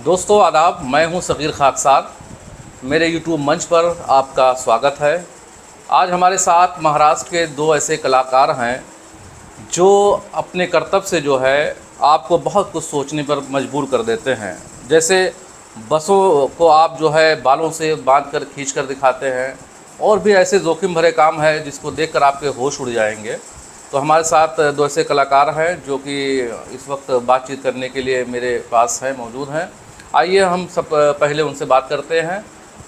दोस्तों आदाब, मैं हूं सग़ीर खाकसार। मेरे यूट्यूब मंच पर आपका स्वागत है। आज हमारे साथ महाराष्ट्र के दो ऐसे कलाकार हैं जो अपने कर्तव्य से जो है आपको बहुत कुछ सोचने पर मजबूर कर देते हैं। जैसे बसों को आप जो है बालों से बांध कर खींच कर दिखाते हैं, और भी ऐसे जोखिम भरे काम है जिसको देखकर आपके होश उड़ जाएंगे। तो हमारे साथ दो ऐसे कलाकार हैं जो कि इस वक्त बातचीत करने के लिए मेरे पास हैं, मौजूद हैं। आइए हम सब पहले उनसे बात करते हैं।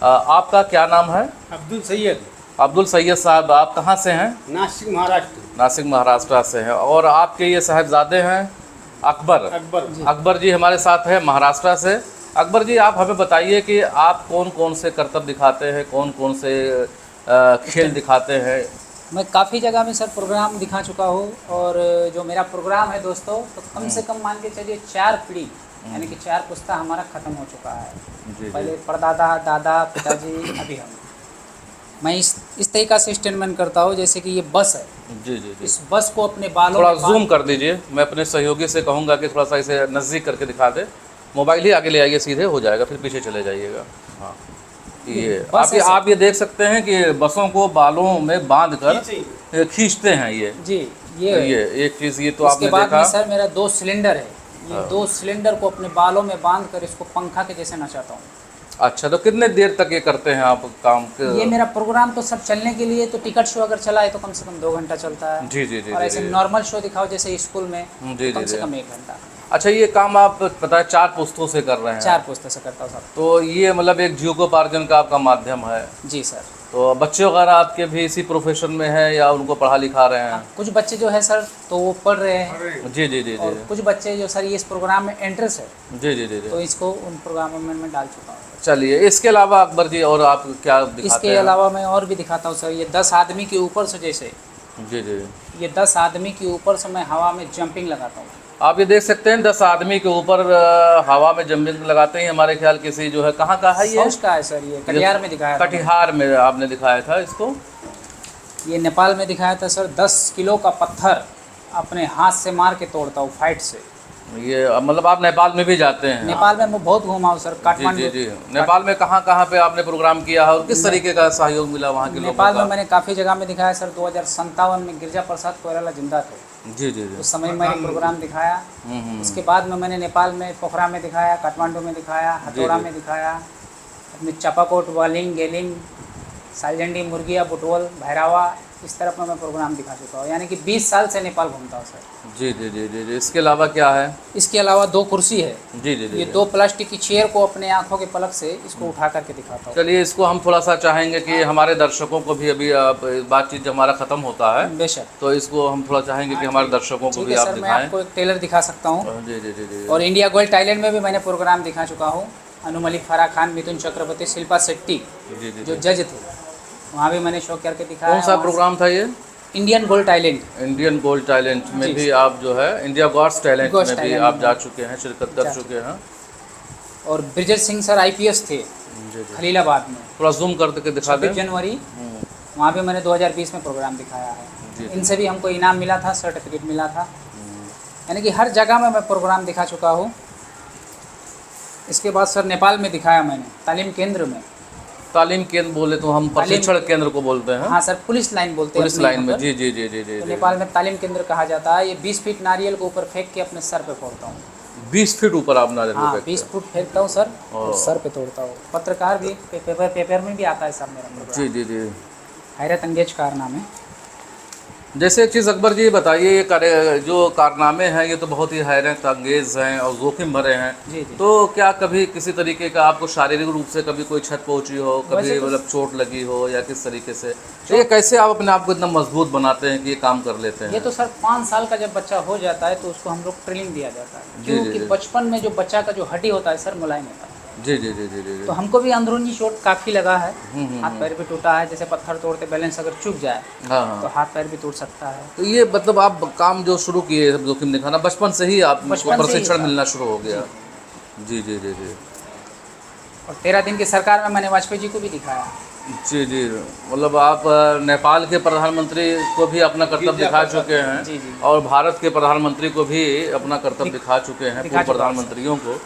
आपका क्या नाम है? अब्दुल सैयद। अब्दुल सैयद साहब, आप कहाँ से हैं? नासिक महाराष्ट्र। नासिक महाराष्ट्र से हैं। और आपके ये साहबजादे हैं अकबर। अकबर जी हमारे साथ हैं महाराष्ट्र से। अकबर जी, आप हमें बताइए कि आप कौन कौन से करतब दिखाते हैं, कौन कौन से खेल दिखाते हैं? मैं काफ़ी जगह में सर प्रोग्राम दिखा चुका हूँ, और जो मेरा प्रोग्राम है दोस्तों, तो कम से कम मान के चलिए 4 पीढ़ी यानी कि 4 पुस्ता हमारा ख़त्म हो चुका है। पहले परदादा, दादा, पिताजी, अभी हम। मैं इस तरीक़ा से स्टेटमेंट करता हूँ जैसे कि ये बस है। जी जी जी। इस बस को अपने बालों थोड़ा जूम कर दीजिए। मैं अपने सहयोगी से कहूँगा कि थोड़ा सा इसे नज़दीक करके दिखा दे। मोबाइल ही आगे ले आइए, सीधे हो जाएगा, फिर पीछे चले जाइएगा। हाँ, ये आप ये देख सकते हैं कि बसों को बालों में बांध कर खींचते हैं ये। जी, ये एक चीज़ ये तो आपने देखा। देखा। सर मेरा 2 सिलेंडर है। ये 2 सिलेंडर को अपने बालों में बांध कर इसको पंखा के जैसे नचाता हूँ। अच्छा, तो कितने देर तक ये करते हैं आप काम? ये मेरा प्रोग्राम तो सब चलने के लिए, तो टिकट शो अगर चला है तो कम से कम 2 घंटा चलता है। जी जी जी। और ऐसे नॉर्मल शो दिखाओ जैसे स्कूल में, जी कम से कम 1 घंटा। अच्छा, ये काम आप पता है 4 पुस्तों से कर रहे हैं? 4 पुस्तक से करता हूँ सर। तो ये मतलब एक जीविकोपार्जन का आपका माध्यम है? जी सर। तो बच्चे वगैरह आपके भी इसी प्रोफेशन में हैं या उनको पढ़ा लिखा रहे हैं? कुछ बच्चे जो है सर तो वो पढ़ रहे हैं। जी जी जी और जी। कुछ बच्चे जो सर ये इस प्रोग्राम में इंटरेस्ट है, जी जी जी जी। तो इसको उन प्रोग्रामों में मैं डाल चुका हूँ। चलिए, इसके अलावा अकबर जी और आप क्या दिखाते हैं? इसके अलावा मैं और भी दिखाता हूँ सर। ये 10 आदमी के ऊपर से, जैसे जी जी, ये 10 आदमी के ऊपर से मैं हवा में जंपिंग लगाता हूँ। आप ये देख सकते हैं 10 आदमी के ऊपर हवा में जंपिंग लगाते हैं। हमारे ख्याल किसी जो है, कहाँ का है ये? साउथ का है सर। ये कटिहार में दिखाया था। कटिहार में आपने दिखाया था इसको? ये नेपाल में दिखाया था सर। 10 किलो का पत्थर अपने हाथ से मार के तोड़ता हूँ फाइट से। ये मतलब आप नेपाल में भी जाते हैं? नेपाल में मैं बहुत घूमा हूँ सर। काठमांडू। जी जी जी। नेपाल में कहाँ कहाँ पे आपने प्रोग्राम किया है और किस तरीके का सहयोग मिला वहाँ के लोगों का? नेपाल में मैंने काफ़ी जगह में दिखाया सर। 2057 में गिरजा प्रसाद कोइराला जिंदा थे। जी जी जी। उस समय मैंने प्रोग्राम दिखाया। उसके बाद में मैंने नेपाल में पोखरा में दिखाया, काठमांडू में दिखाया, हथौड़ा में दिखाया, अपने चापाकोट, वालिंग, गेलिंग, सालजंडी, मुर्गिया, बुटवल, भैरावा, इस तरफ में मैं प्रोग्राम दिखा चुका हूँ। यानी कि 20 साल से नेपाल घूमता हूँ सर। जी जी जी जी जी। इसके अलावा क्या है? इसके अलावा 2 कुर्सी है। जी जी जी। ये 2 प्लास्टिक की चेयर को अपने आँखों के पलक से इसको उठा करके दिखाता हूँ। चलिए, इसको हम थोड़ा सा चाहेंगे कि हमारे दर्शकों को भी, अभी बातचीत जब हमारा ख़त्म होता है बेशक, तो इसको हम थोड़ा चाहेंगे कि हमारे दर्शकों को भी आप सर। मैं दिखाएं। आपको एक टेलर दिखा सकता हूँ। जी जी जी जी। और इंडिया गोल्ड थाईलैंड में भी मैंने प्रोग्राम दिखा चुका हूँ। अनु मलिक, फराह खान, मिथुन चक्रवर्ती, शिल्पा शेट्टी जी जी। जो जज थे, वहाँ भी मैंने शो करके दिखाया। कौन सा प्रोग्राम था ये? Indian gold talent. Indian gold talent में भी आप जो है, इंडिया गॉड्स टैलेंट में भी आप जा चुके हैं, शिरकत कर चुके हैं। और ब्रिजेश सिंह सर IPS थे खलीलाबाद में। थोड़ा जूम करके दिखा दें। 26 जनवरी वहाँ भी मैंने 2020 में प्रोग्राम दिखाया है। इनसे भी हमको इनाम मिला था, सर्टिफिकेट मिला था। यानी कि हर जगह में मैं प्रोग्राम दिखा चुका हूँ। इसके बाद सर नेपाल में दिखाया मैंने, तालीम केंद्र में। तालीम केंद्र बोले तो हम प्रशिक्षण केंद्र को बोलते हैं। हाँ सर, पुलिस लाइन बोलते हैं। पुलिस लाइन में, जी जी जी जी जी। तो नेपाल में तालीम केंद्र कहा जाता है। ये 20 फीट नारियल को ऊपर फेंक के अपने सर पे फोड़ता हूँ। 20 फीट ऊपर आप नारियल? हाँ, 20 फुट फेंकता हूँ सर, और सर पे तोड़ता हूँ। पत्रकार भी, पेपर में भी आता है सर मेरा प्रोग्राम। जी जी जी। हैरत अंगेज कारनामे। जैसे एक चीज़ अकबर जी बताइए, ये जो कारनामे हैं ये तो बहुत ही हैरत अंगेज़ हैं और जोखिम भरे हैं। जी जी। तो क्या कभी किसी तरीके का आपको शारीरिक रूप से कभी कोई छत पहुंची हो, कभी मतलब चोट लगी हो, या किस तरीके से? तो ये कैसे आप अपने आप को इतना मजबूत बनाते हैं कि ये काम कर लेते हैं? ये तो सर 5 साल का जब बच्चा हो जाता है तो उसको हम लोग ट्रेनिंग दिया जाता है, क्योंकि बचपन में जो बच्चा का जो हड्डी होता है सर मुलायम होता है। जी जी जी जी जी। तो हमको भी अंदरूनी चोट काफ़ी लगा है। हाथ पैर भी टूटा है। जैसे पत्थर तोड़ते बैलेंस अगर चूक जाए तो हाथ पैर भी टूट सकता है। तो ये मतलब आप काम जो शुरू किए जोखिम दिखाना, बचपन से ही आप प्रशिक्षण मिलना शुरू हो गया? जी जी जी जी। और 13 दिन की सरकार में मैंने वाजपेयी जी को भी दिखाया। जी जी। मतलब आप नेपाल के प्रधानमंत्री को भी अपना कर्तव्य दिखा चुके हैं। जी जी। और भारत के प्रधानमंत्री को भी अपना कर्तव्य दिखा चुके हैं, पूर्व प्रधानमंत्रियों को।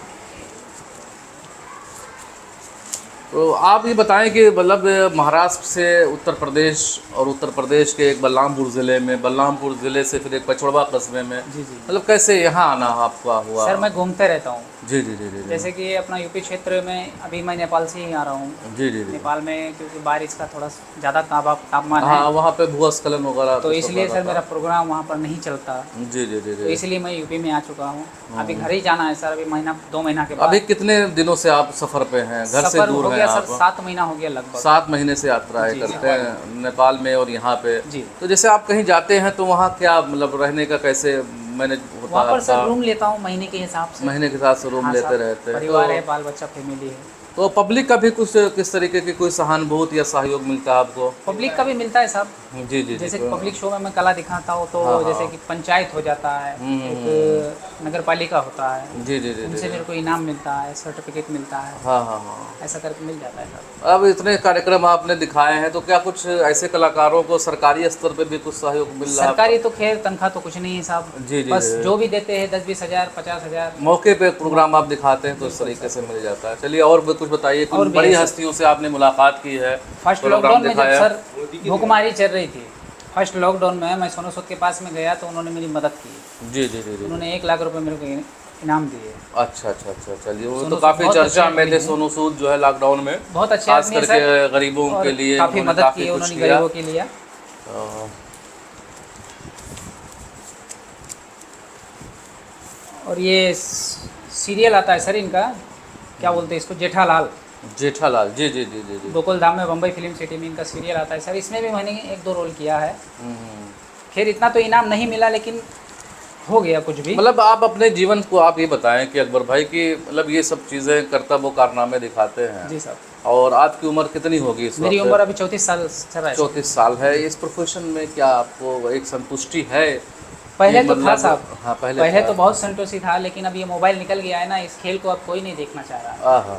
तो आप ये बताएं कि मतलब महाराष्ट्र से उत्तर प्रदेश और उत्तर प्रदेश के एक बलरामपुर ज़िले में, बलरामपुर ज़िले से फिर एक पचौड़ा कस्बे में, जी जी मतलब कैसे यहाँ आना आपका हुआ? सर, मैं घूमते रहता हूँ। जी जी जी जी जी जैसे कि अपना यूपी क्षेत्र में अभी मैं नेपाल से ही आ रहा हूँ। जी जी जी। नेपाल में क्योंकि बारिश का थोड़ा ज़्यादा तापमान है, हाँ, वहाँ पे भूस्खलन वगैरह तो कुछ इसलिए होता सर था। मेरा प्रोग्राम वहाँ पर नहीं चलता, जी जी जी तो जी। इसलिए मैं यूपी में आ चुका हूँ। अभी घर ही जाना है सर, अभी महीना 2 महीना के बाद। अभी कितने दिनों से आप सफ़र पे हैं? घर से सफ़र दूर हो हैं गया आप? सर, 7 महीना हो गया लगभग। 7 महीने से यात्राएं जी, करते हैं नेपाल में और यहाँ पे। जी। तो जैसे आप कहीं जाते हैं तो वहाँ क्या मतलब रहने का कैसे मैनेज होता वहाँ है पर सर आपका? रूम लेता हूँ महीने के हिसाब से। महीने के साथ से रूम हाँ लेते साहब, रहते हैं परिवार है, बाल बच्चा, फैमिली है। तो पब्लिक का भी कुछ किस तरीके की कोई सहानुभूति या सहयोग मिलता है आपको? पब्लिक का भी मिलता है साहब। जी जी जैसे जी। कि पब्लिक शो में मैं कला दिखाता हूँ, तो हाँ, जैसे हाँ। कि पंचायत हो जाता है, एक नगर पालिका होता है, जी जी जी उनसे जी। मेरे को इनाम मिलता है, सर्टिफिकेट मिलता है, हाँ हाँ हाँ। ऐसा करके मिल जाता है साहब। अब इतने कार्यक्रम आपने दिखाए हैं तो क्या कुछ ऐसे कलाकारों को सरकारी स्तर पे भी कुछ सहयोग मिल रहा है? सरकारी तो खैर तनख्वाह तो कुछ नहीं है साहब, जी जी बस जी। जो भी देते हैं 10-20 हज़ार 50 हज़ार। मौके पे प्रोग्राम आप दिखाते हैं तो इस तरीके से मिल जाता है। चलिए और भी कुछ बताइए, और कुछ भी बड़ी है सर। हस्तियों से आपने मुलाकात की है, फर्स्ट प्रोग्राम लॉकडाउन में जब दिखाया? सर भूखमारी चल रही थी, फर्स्ट लॉकडाउन में मैं सोनू सूद के पास में गया तो उन्होंने मेरी मदद की। जी जी जी जी। उन्होंने 1 लाख रुपए मेरे को इनाम दिए। अच्छा अच्छा अच्छा, चलिए वो सोनू तो सूद काफ़ी बहुत चर्चा अच्छे में आदमी थे। हैं। सोनू सूद जो है लॉकडाउन में बहुत अच्छे खास आदमी हैं करके सर, गरीबों और के लिए काफ़ी उन्होंने मदद काफ़ी की कुछ उन्होंने किया। गरीबों के लिए। और ये सीरियल आता है सर इनका, क्या बोलते हैं इसको, जेठालाल। जेठालाल, जी जी जी जी जी। गोकुल धाम में बम्बई फिल्म सिटी में इनका सीरियल आता है सर, इसमें भी मैंने 1-2 रोल किया है। खैर इतना तो इनाम नहीं मिला, लेकिन हो गया कुछ भी। मतलब आप अपने जीवन को आप ये बताएं कि अकबर भाई की मतलब ये सब चीज़ें कर्तव्य व कारनामे दिखाते हैं। जी साहब। और आपकी उम्र कितनी होगी इस मेरी वक्त? उम्र अभी 34 साल चल रहा है। 34 साल है। इस प्रोफेशन में क्या आपको एक संतुष्टि है? पहले कि तो था मतलब- साहब, हाँ पहले था। तो बहुत संतोषी था, लेकिन अब ये मोबाइल निकल गया है ना, इस खेल को अब कोई नहीं देखना चाह रहा है, आहा,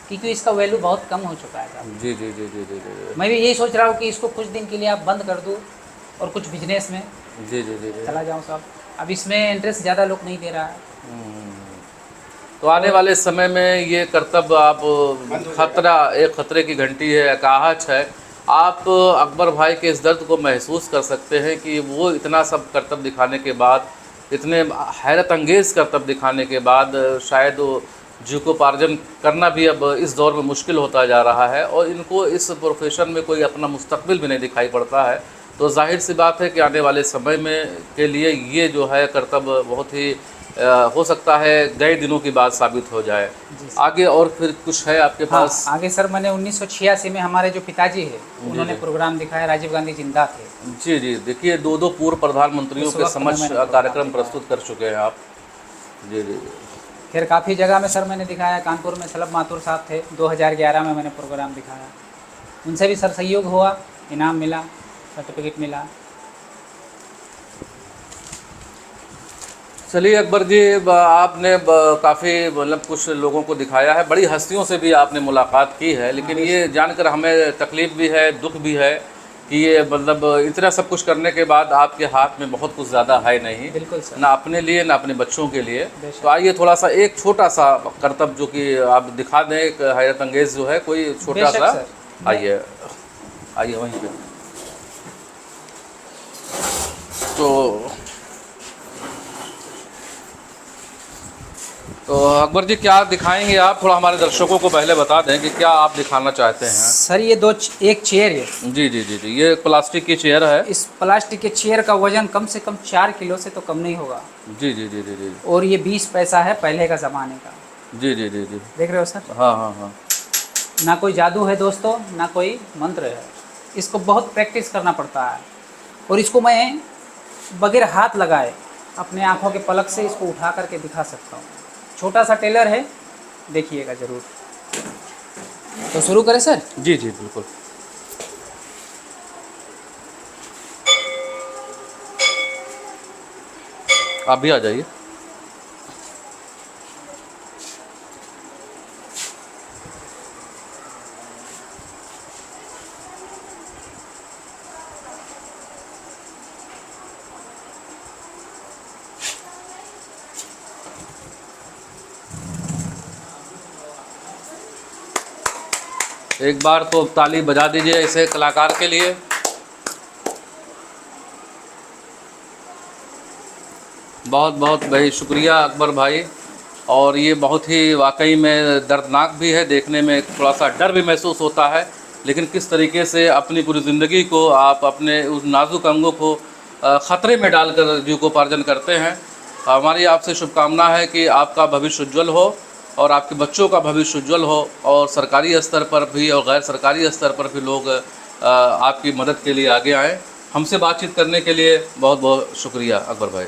क्योंकि इसका वैल्यू बहुत कम हो चुका है साहब। जी जी जी जी जी जी मैं भी यही सोच रहा हूँ कि इसको कुछ दिन के लिए आप बंद कर दूँ और कुछ बिजनेस में जी जी जी जी। चला जाऊँ साहब। अब इसमें इंटरेस्ट ज़्यादा लोग नहीं दे रहा है। तो आने वाले समय में ये कर्तव्य आप खतरा, एक खतरे की घंटी है, अकाहच है। आप अकबर भाई के इस दर्द को महसूस कर सकते हैं कि वो इतना सब कर्तव्य दिखाने के बाद, इतने हैरत अंगेज़ कर्तव्य दिखाने के बाद शायद जीविकोपार्जन करना भी अब इस दौर में मुश्किल होता जा रहा है और इनको इस प्रोफेशन में कोई अपना मुस्तकबिल भी नहीं दिखाई पड़ता है। तो जाहिर सी बात है कि आने वाले समय में के लिए ये जो है कर्तव्य बहुत ही हो सकता है गए दिनों की बात साबित हो जाए। आगे और फिर कुछ है आपके हाँ, पास? आगे सर मैंने 1986 में हमारे जो पिताजी है उन्होंने प्रोग्राम दिखाया, राजीव गांधी जिंदा थे। जी जी, देखिए 2 पूर्व प्रधानमंत्रियों उस के वक्त समक्ष मैंने कार्यक्रम प्रस्तुत कर चुके हैं आप। जी जी जी। खैर काफ़ी जगह में सर मैंने दिखाया, कानपुर में सलब माथुर साहब थे, 2011 में मैंने प्रोग्राम दिखाया, उनसे भी सर सहयोग हुआ, इनाम मिला, सर्टिफिकेट मिला। चलिए अकबर जी, आपने काफ़ी मतलब कुछ लोगों को दिखाया है, बड़ी हस्तियों से भी आपने मुलाकात की है, लेकिन ये जानकर हमें तकलीफ़ भी है, दुख भी है कि ये मतलब इतना सब कुछ करने के बाद आपके हाथ में बहुत कुछ ज़्यादा है नहीं, बिल्कुल सर। ना अपने लिए ना अपने बच्चों के लिए। बेशक। तो आइए थोड़ा सा एक छोटा सा कर्तव्य जो कि आप दिखा दें, एक हैरत अंगेज़ जो है कोई छोटा बेशक सा। सर। आइए आइए वहीं पे। तो अकबर जी क्या दिखाएंगे आप? थोड़ा हमारे दर्शकों को पहले बता दें कि क्या आप दिखाना चाहते हैं। सर ये एक चेयर है। जी जी जी जी, ये एक प्लास्टिक की चेयर है। इस प्लास्टिक के चेयर का वजन कम से कम 4 किलो से तो कम नहीं होगा। जी जी जी जी जी। और ये 20 पैसा है पहले का ज़माने का। जी जी जी जी। देख रहे हो सर? हाँ हाँ हाँ। ना कोई जादू है दोस्तों, ना कोई मंत्र है, इसको बहुत प्रैक्टिस करना पड़ता है। और इसको मैं बगैर हाथ लगाए अपने आँखों के पलक से इसको उठा करके दिखा सकता हूँ। छोटा सा टेलर है, देखिएगा ज़रूर। तो शुरू करें सर? जी जी बिल्कुल। आप भी आ जाइए। एक बार तो ताली बजा दीजिए ऐसे कलाकार के लिए। बहुत बहुत भाई शुक्रिया अकबर भाई। और ये बहुत ही वाकई में दर्दनाक भी है, देखने में थोड़ा सा डर भी महसूस होता है, लेकिन किस तरीके से अपनी पूरी ज़िंदगी को आप अपने उस नाजुक अंगों को ख़तरे में डालकर जीविकोपार्जन करते हैं। हमारी आपसे शुभकामना है कि आपका भविष्य उज्ज्वल हो और आपके बच्चों का भविष्य उज्ज्वल हो, और सरकारी स्तर पर भी और गैर सरकारी स्तर पर भी लोग आपकी मदद के लिए आगे आएँ। हमसे बातचीत करने के लिए बहुत बहुत शुक्रिया अकबर भाई।